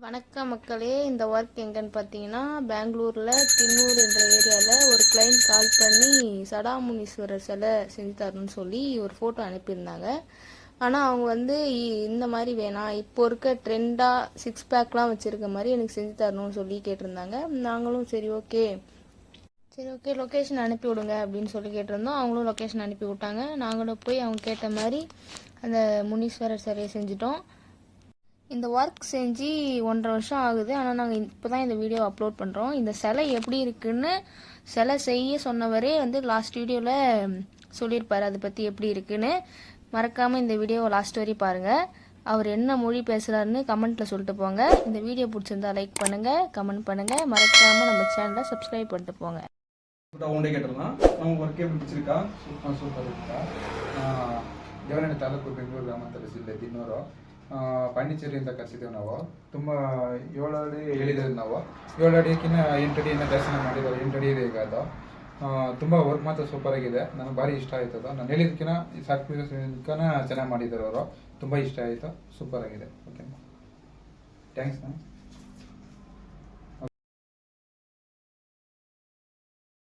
வணக்கம் மக்களே. இந்த ஒர்க் எங்கன்னு பார்த்தீங்கன்னா பெங்களூரில் தின்னூர் என்ற ஏரியாவில் ஒரு கிளைண்ட் கால் பண்ணி சடாமுனீஸ்வரர் சிலை செஞ்சு தரணும்னு சொல்லி ஒரு ஃபோட்டோ அனுப்பியிருந்தாங்க. ஆனால் அவங்க வந்து இந்த மாதிரி வேணாம், இப்போ இருக்க ட்ரெண்டாக 6 பேக்லாம் வச்சுருக்க மாதிரி எனக்கு செஞ்சு தரணும்னு சொல்லி கேட்டிருந்தாங்க. நாங்களும் சரி ஓகே லொக்கேஷன் அனுப்பி விடுங்க அப்படின்னு சொல்லி கேட்டிருந்தோம். அவங்களும் லொக்கேஷன் அனுப்பி விட்டாங்க. நாங்களும் போய் அவங்க கேட்ட மாதிரி அந்த முனீஸ்வரர் சிலையை செஞ்சிட்டோம். இந்த ஒர்க் செஞ்சு 1.5 வருஷம் ஆகுது. ஆனால் நாங்கள் இப்போ தான் இந்த வீடியோ அப்லோட் பண்ணுறோம். இந்த சிலை எப்படி இருக்குன்னு சிலை செய்ய சொன்னவரே வந்து லாஸ்ட் வீடியோவில் சொல்லியிருப்பார், அதை பற்றி எப்படி இருக்குன்னு. மறக்காமல் இந்த வீடியோவை லாஸ்ட் வரையும் பாருங்கள். அவர் என்ன மொழி பேசுகிறாருன்னு கமெண்ட்டில் சொல்லிட்டு போங்க. இந்த வீடியோ பிடிச்சிருந்தா லைக் பண்ணுங்கள், கமெண்ட் பண்ணுங்கள், மறக்காமல் நம்ம சேனலை சப்ஸ்கிரைப் பண்ணிட்டு போங்க. ಉಂಡೆ ಕೇಟಲ್ಲ ನಮ್ಗೆ ವರ್ಕ್ ಬಿಡಿಸಿರ್ಕಾ ಸೂಪರ್ ಇರ್ತಾ ದೇವನಹಳ್ಳಿ ತಾಲೂಕು ಬೆಂಗಳೂರು ಗ್ರಾಮಾಂತರ ಜಿಲ್ಲೆ ದಿನ್ನೂರು ಪಾಂಡಿಚೇರಿಯಿಂದ ಕರೆಸಿದ್ದೇವೆ ನಾವು. ತುಂಬ 7 ಅಡಿ ಹೇಳಿದ್ದೇವೆ ನಾವು. 7 ಅಡಿಗಿಂತ 8 ಅಡಿಯಿಂದ ದರ್ಶನ ಮಾಡಿದ್ದೇವೆ. 8 ಅಡಿ ಇದೆ ಈಗ ಅದು. ತುಂಬ ವರ್ಕ್ ಮಾತ್ರ ಸೂಪರ್ ಆಗಿದೆ. ನನಗೆ ಭಾರಿ ಇಷ್ಟ ಆಯ್ತು ಅದು. ನಾನು ಹೇಳಿದಕ್ಕಿಂತ ಚೆನ್ನಾಗಿ ಮಾಡಿದ್ದಾರೆ ಅವರು. ತುಂಬ ಇಷ್ಟ ಆಯಿತು, ಸೂಪರ್ ಆಗಿದೆ. Okay, thanks.